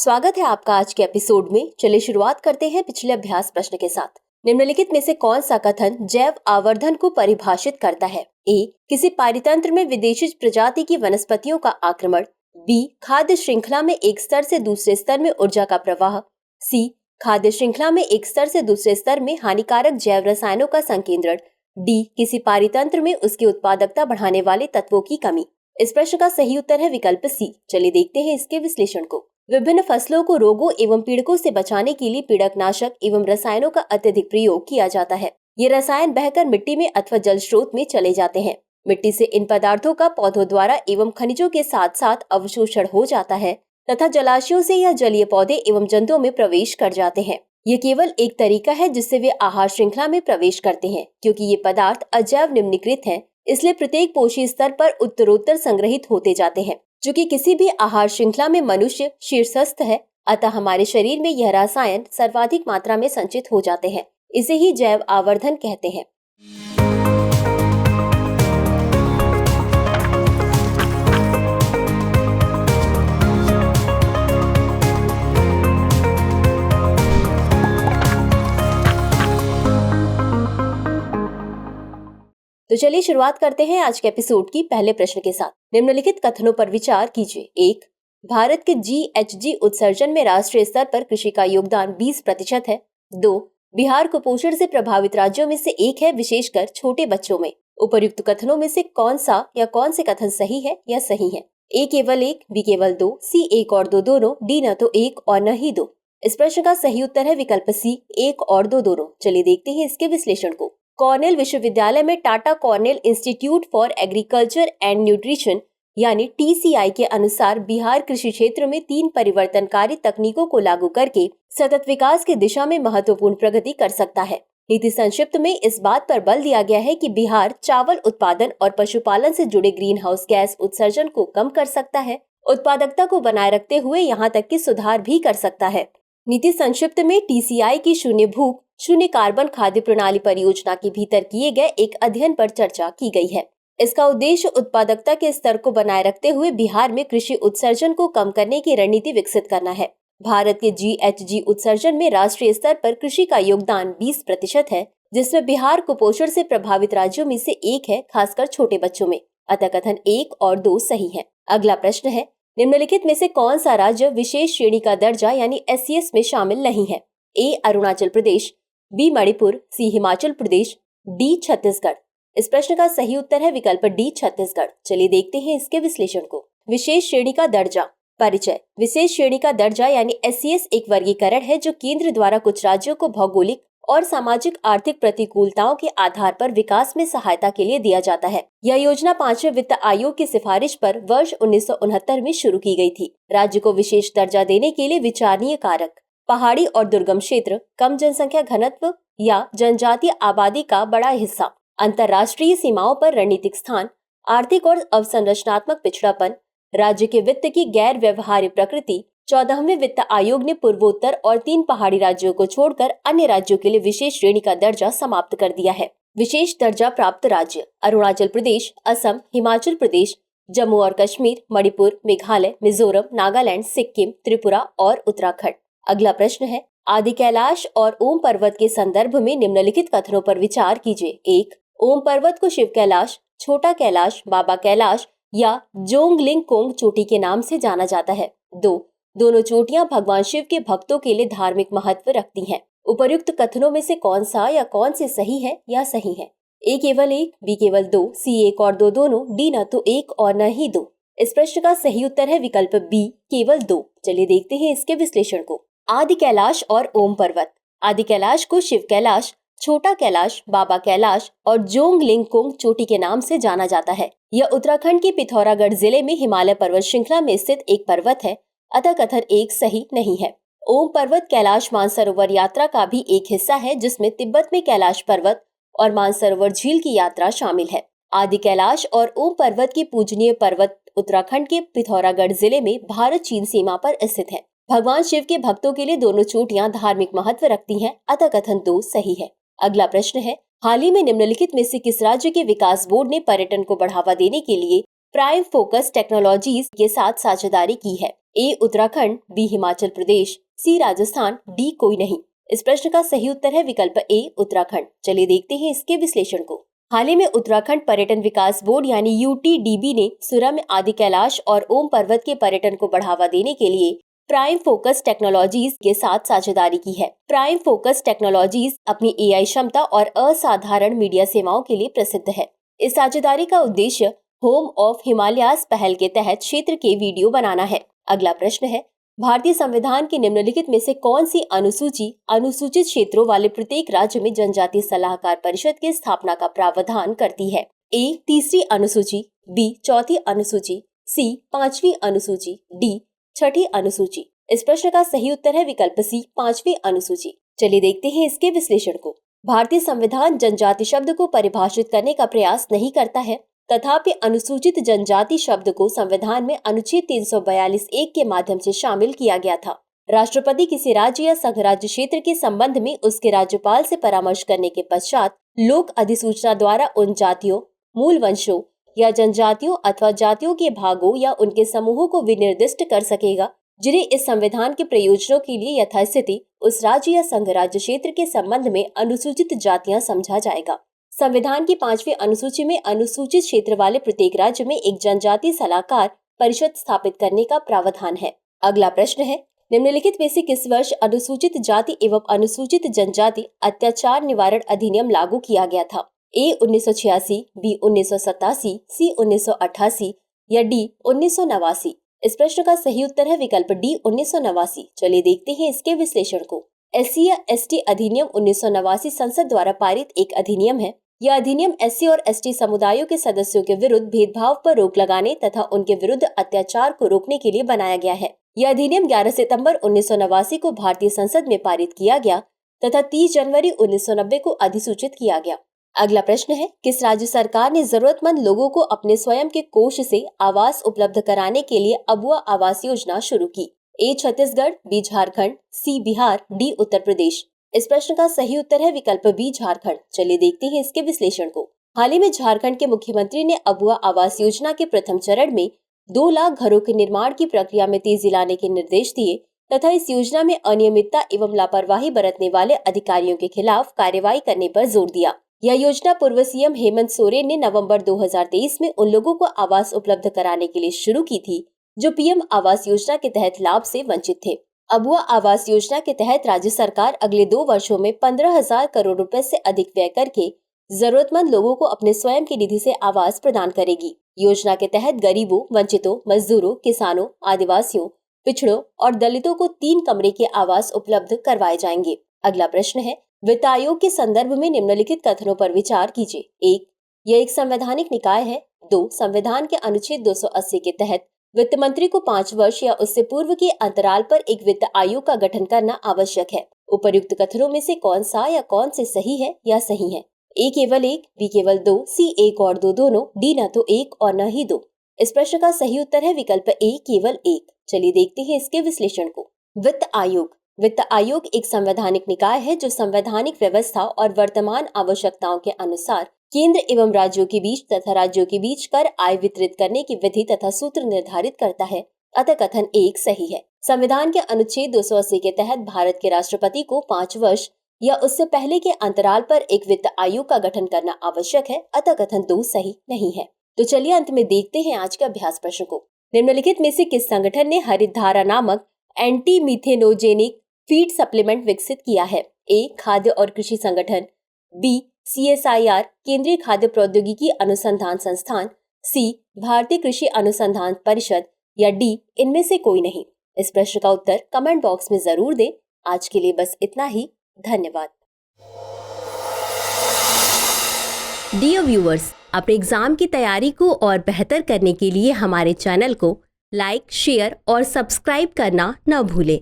स्वागत है आपका आज के एपिसोड में। चलिए शुरुआत करते हैं पिछले अभ्यास प्रश्न के साथ। निम्नलिखित में से कौन सा कथन जैव आवर्धन को परिभाषित करता है? ए, किसी पारितंत्र में विदेशी प्रजाति की वनस्पतियों का आक्रमण। बी, खाद्य श्रृंखला में एक स्तर से दूसरे स्तर में ऊर्जा का प्रवाह। सी, खाद्य श्रृंखला में एक स्तर से दूसरे स्तर में हानिकारक जैव रसायनों का संकेंद्रण। डी, किसी पारितंत्र में उसकी उत्पादकता बढ़ाने वाले तत्वों की कमी। इस प्रश्न का सही उत्तर है विकल्प सी। चलिए देखते हैं इसके विश्लेषण को। विभिन्न फसलों को रोगों एवं पीड़कों से बचाने के लिए पीड़कनाशक एवं रसायनों का अत्यधिक प्रयोग किया जाता है। ये रसायन बहकर मिट्टी में अथवा जल स्रोत में चले जाते हैं। मिट्टी से इन पदार्थों का पौधों द्वारा एवं खनिजों के साथ साथ अवशोषण हो जाता है तथा जलाशयों से यह जलीय पौधे एवं जंतुओं में प्रवेश कर जाते हैं। ये केवल एक तरीका है जिससे वे आहार श्रृंखला में प्रवेश करते हैं। क्योंकि ये पदार्थ अजैव निम्नीकृत हैं, इसलिए प्रत्येक पोषी स्तर पर उत्तरोत्तर संग्रहित होते जाते हैं। जो कि किसी भी आहार श्रृंखला में मनुष्य शीर्षस्थ है, अतः हमारे शरीर में यह रसायन सर्वाधिक मात्रा में संचित हो जाते हैं। इसे ही जैव आवर्धन कहते हैं। तो चलिए शुरुआत करते हैं आज के एपिसोड की पहले प्रश्न के साथ। निम्नलिखित कथनों पर विचार कीजिए। एक, भारत के GHG उत्सर्जन में राष्ट्रीय स्तर पर कृषि का योगदान 20% है। 2, बिहार कुपोषण से प्रभावित राज्यों में से एक है, विशेषकर छोटे बच्चों में। उपर्युक्त कथनों में से कौन सा या कौन से कथन सही है या सही है? ए केवल एक, बी केवल दो, सी एक और दो दोनों, डी न तो एक और न ही दो। इस प्रश्न का सही उत्तर है विकल्प सी, एक और दो दोनों। चलिए देखते हैं इसके विश्लेषण को। कॉर्नेल विश्वविद्यालय में Tata Cornell institute for agriculture and nutrition यानी TCI के अनुसार बिहार कृषि क्षेत्र में 3 परिवर्तनकारी तकनीकों को लागू करके सतत विकास की दिशा में महत्वपूर्ण प्रगति कर सकता है। नीति संक्षिप्त में इस बात पर बल दिया गया है कि बिहार चावल उत्पादन और पशुपालन से जुड़े ग्रीन हाउस गैस उत्सर्जन को कम कर सकता है, उत्पादकता को बनाए रखते हुए यहाँ तक कि सुधार भी कर सकता है। नीति संक्षिप्त में TCI की शून्य भूख शून्य कार्बन खाद्य प्रणाली परियोजना के भीतर किए गए एक अध्ययन पर चर्चा की गई है। इसका उद्देश्य उत्पादकता के स्तर को बनाए रखते हुए बिहार में कृषि उत्सर्जन को कम करने की रणनीति विकसित करना है। भारत के GHG उत्सर्जन में राष्ट्रीय स्तर पर कृषि का योगदान 20% है, जिसमें बिहार कुपोषण से प्रभावित राज्यों में से एक है, खासकर छोटे बच्चों में। अतः कथन 1 और 2 सही है। अगला प्रश्न है, निम्नलिखित में से कौन सा राज्य विशेष श्रेणी का दर्जा यानी SCS में शामिल नहीं है? ए, अरुणाचल प्रदेश, बी, मणिपुर, सी, हिमाचल प्रदेश, डी, छत्तीसगढ़। इस प्रश्न का सही उत्तर है विकल्प डी, छत्तीसगढ़। चलिए देखते हैं इसके विश्लेषण को। विशेष श्रेणी का दर्जा। परिचय। विशेष श्रेणी का दर्जा यानी SCS एक वर्गीकरण है जो केंद्र द्वारा कुछ राज्यों को भौगोलिक और सामाजिक आर्थिक प्रतिकूलताओं के आधार पर विकास में सहायता के लिए दिया जाता है। यह योजना 5वें वित्त आयोग की सिफारिश पर वर्ष 1969 में शुरू की गई थी। राज्य को विशेष दर्जा देने के लिए विचारणीय कारक पहाड़ी और दुर्गम क्षेत्र, कम जनसंख्या घनत्व या जनजातीय आबादी का बड़ा हिस्सा, अंतर्राष्ट्रीय सीमाओं पर रणनीतिक स्थान, आर्थिक और अवसंरचनात्मक पिछड़ापन, राज्य के वित्त की गैर व्यवहार्य प्रकृति। 14वें वित्त आयोग ने पूर्वोत्तर और 3 पहाड़ी राज्यों को छोड़कर अन्य राज्यों के लिए विशेष श्रेणी का दर्जा समाप्त कर दिया है। विशेष दर्जा प्राप्त राज्य अरुणाचल प्रदेश, असम, हिमाचल प्रदेश, जम्मू और कश्मीर, मणिपुर, मेघालय, मिजोरम, नागालैंड, सिक्किम, त्रिपुरा और उत्तराखंड। अगला प्रश्न है, आदि कैलाश और ओम पर्वत के संदर्भ में निम्नलिखित कथनों पर विचार कीजिए। 1, ओम पर्वत को शिव कैलाश, छोटा कैलाश, बाबा कैलाश या जोंगलिंगकोंग चोटी के नाम से जाना जाता है। 2, दोनों चोटियां भगवान शिव के भक्तों के लिए धार्मिक महत्व रखती हैं। उपर्युक्त कथनों में से कौन सा या कौन से सही है या सही है? ए केवल एक, बी केवल दो, सी एक और दो दोनों, डी न तो एक और न ही दो। इस प्रश्न का सही उत्तर है विकल्प बी, केवल 2। चलिए देखते हैं इसके विश्लेषण को। आदि कैलाश और ओम पर्वत। आदि कैलाश को शिव कैलाश, छोटा कैलाश, बाबा कैलाश और जोंगलिंगकोंग चोटी के नाम से जाना जाता है। यह उत्तराखंड के पिथौरागढ़ जिले में हिमालय पर्वत श्रृंखला में स्थित एक पर्वत है, अतः कथन 1 सही नहीं है। ओम पर्वत कैलाश मानसरोवर यात्रा का भी एक हिस्सा है, जिसमें तिब्बत में कैलाश पर्वत और मानसरोवर झील की यात्रा शामिल है। आदि कैलाश और ओम पर्वत की पूजनीय पर्वत उत्तराखंड के पिथौरागढ़ जिले में भारत चीन सीमा पर स्थित है। भगवान शिव के भक्तों के लिए दोनों चोटियां धार्मिक महत्व रखती हैं, अतः कथन 2 सही है। अगला प्रश्न है, हाल ही में निम्नलिखित में से किस राज्य के विकास बोर्ड ने पर्यटन को बढ़ावा देने के लिए प्राइम फोकस टेक्नोलॉजीज के साथ साझेदारी की है? ए उत्तराखंड, बी हिमाचल प्रदेश, सी राजस्थान, डी कोई नहीं। इस प्रश्न का सही उत्तर है विकल्प ए उत्तराखंड। चलिए देखते हैं इसके विश्लेषण को। हाल ही में उत्तराखंड पर्यटन विकास बोर्ड यानी UTDB ने सुरम्य, आदि कैलाश और ओम पर्वत के पर्यटन को बढ़ावा देने के लिए प्राइम फोकस टेक्नोलॉजीज के साथ साझेदारी की है। प्राइम फोकस टेक्नोलॉजीज अपनी AI क्षमता और असाधारण मीडिया सेवाओं के लिए प्रसिद्ध है। इस साझेदारी का उद्देश्य होम ऑफ हिमालयास पहल के तहत क्षेत्र के वीडियो बनाना है। अगला प्रश्न है, भारतीय संविधान की निम्नलिखित में से कौन सी अनुसूची अनुसूचित क्षेत्रों वाले प्रत्येक राज्य में जनजातीय सलाहकार परिषद की स्थापना का प्रावधान करती है? ए तीसरी अनुसूची, बी चौथी अनुसूची, सी पांचवी अनुसूची, डी छठी अनुसूची। इस प्रश्न का सही उत्तर है विकल्प सी पांचवी अनुसूची। चलिए देखते हैं इसके विश्लेषण को। भारतीय संविधान जनजाति शब्द को परिभाषित करने का प्रयास नहीं करता है, तथापि अनुसूचित जनजाति शब्द को संविधान में अनुच्छेद 342(1) के माध्यम से शामिल किया गया था। राष्ट्रपति किसी राज्य या संघ राज्य क्षेत्र के संबंध में उसके राज्यपाल से परामर्श करने के पश्चात लोक अधिसूचना द्वारा उन जातियों, मूल वंशों या जनजातियों अथवा जातियों के भागों या उनके समूहों को विनिर्दिष्ट कर सकेगा जिन्हें इस संविधान के प्रयोजनों के लिए यथास्थिति उस राज्य या संघ राज्य क्षेत्र के संबंध में अनुसूचित जातियां समझा जाएगा। संविधान की 5वीं अनुसूची में अनुसूचित क्षेत्र वाले प्रत्येक राज्य में एक जनजातीय सलाहकार परिषद स्थापित करने का प्रावधान है। अगला प्रश्न है, निम्नलिखित में से किस वर्ष अनुसूचित जाति एवं अनुसूचित जनजाति अत्याचार निवारण अधिनियम लागू किया गया था? ए 1986, बी 1987, सी 1988 या डी 1989। इस प्रश्न का सही उत्तर है विकल्प डी 1989। चलिए देखते हैं इसके विश्लेषण को। SC या ST अधिनियम 1989 संसद द्वारा पारित एक अधिनियम है। यह अधिनियम SC और ST समुदायों के सदस्यों के विरुद्ध भेदभाव पर रोक लगाने तथा उनके विरुद्ध अत्याचार को रोकने के लिए बनाया गया है। यह अधिनियम 11 सितंबर 1989 को भारतीय संसद में पारित किया गया तथा 30 जनवरी 1990 को अधिसूचित किया गया। अगला प्रश्न है, किस राज्य सरकार ने जरूरतमंद लोगों को अपने स्वयं के कोष से आवास उपलब्ध कराने के लिए अबुआ आवास योजना शुरू की? ए छत्तीसगढ़, बी झारखंड, सी बिहार, डी उत्तर प्रदेश। इस प्रश्न का सही उत्तर है विकल्प बी झारखंड। चलिए देखते हैं इसके विश्लेषण को। हाल ही में झारखंड के मुख्यमंत्री ने अबुआ आवास योजना के प्रथम चरण में 2 लाख घरों के निर्माण की प्रक्रिया में तेजी लाने के निर्देश दिए तथा इस योजना में अनियमितता एवं लापरवाही बरतने वाले अधिकारियों के खिलाफ कार्रवाई करने पर जोर दिया। यह योजना पूर्व CM हेमंत सोरेन ने नवंबर 2023 में उन लोगों को आवास उपलब्ध कराने के लिए शुरू की थी जो PM आवास योजना के तहत लाभ से वंचित थे। अबुआ आवास योजना के तहत राज्य सरकार अगले 2 वर्षों में 15,000 करोड़ रुपए से अधिक व्यय करके जरूरतमंद लोगों को अपने स्वयं की निधि से आवास प्रदान करेगी। योजना के तहत गरीबों, वंचितों, मजदूरों, किसानों, आदिवासियों, पिछड़ों और दलितों को 3 कमरे के आवास उपलब्ध करवाए जाएंगे। अगला प्रश्न है, वित्त आयोग के संदर्भ में निम्नलिखित कथनों पर विचार कीजिए। 1. यह एक संवैधानिक निकाय है। 2. संविधान के अनुच्छेद 280 के तहत वित्त मंत्री को 5 वर्ष या उससे पूर्व के अंतराल पर एक वित्त आयोग का गठन करना आवश्यक है। उपर्युक्त कथनों में से कौन सा या कौन से सही है या सही है? ए केवल 1, बी केवल 2, सी 1 और 2 दोनों, डी न तो 1 और न ही 2। इस प्रश्न का सही उत्तर है विकल्प ए केवल 1। चलिए देखते हैं इसके विश्लेषण को। वित्त आयोग। वित्त आयोग एक संवैधानिक निकाय है जो संवैधानिक व्यवस्था और वर्तमान आवश्यकताओं के अनुसार केंद्र एवं राज्यों के बीच तथा राज्यों के बीच कर आय वितरित करने की विधि तथा सूत्र निर्धारित करता है। अतः कथन 1 सही है। संविधान के अनुच्छेद 280 के तहत भारत के राष्ट्रपति को 5 वर्ष या उससे पहले के अंतराल पर एक वित्त आयोग का गठन करना आवश्यक है। अतः कथन 2 सही नहीं है। तो चलिए अंत में देखते हैं आज के अभ्यास प्रश्न को। निम्नलिखित में से किस संगठन ने हरित धारा नामक एंटी मिथेनोजेनिक फीड सप्लीमेंट विकसित किया है? ए खाद्य और कृषि संगठन, बी CSIR केंद्रीय खाद्य प्रौद्योगिकी अनुसंधान संस्थान, सी भारतीय कृषि अनुसंधान परिषद या डी इनमें से कोई नहीं। इस प्रश्न का उत्तर कमेंट बॉक्स में जरूर दें। आज के लिए बस इतना ही। धन्यवाद। डियर व्यूअर्स, अपने एग्जाम की तैयारी को और बेहतर करने के लिए हमारे चैनल को लाइक, शेयर और सब्सक्राइब करना न भूलें।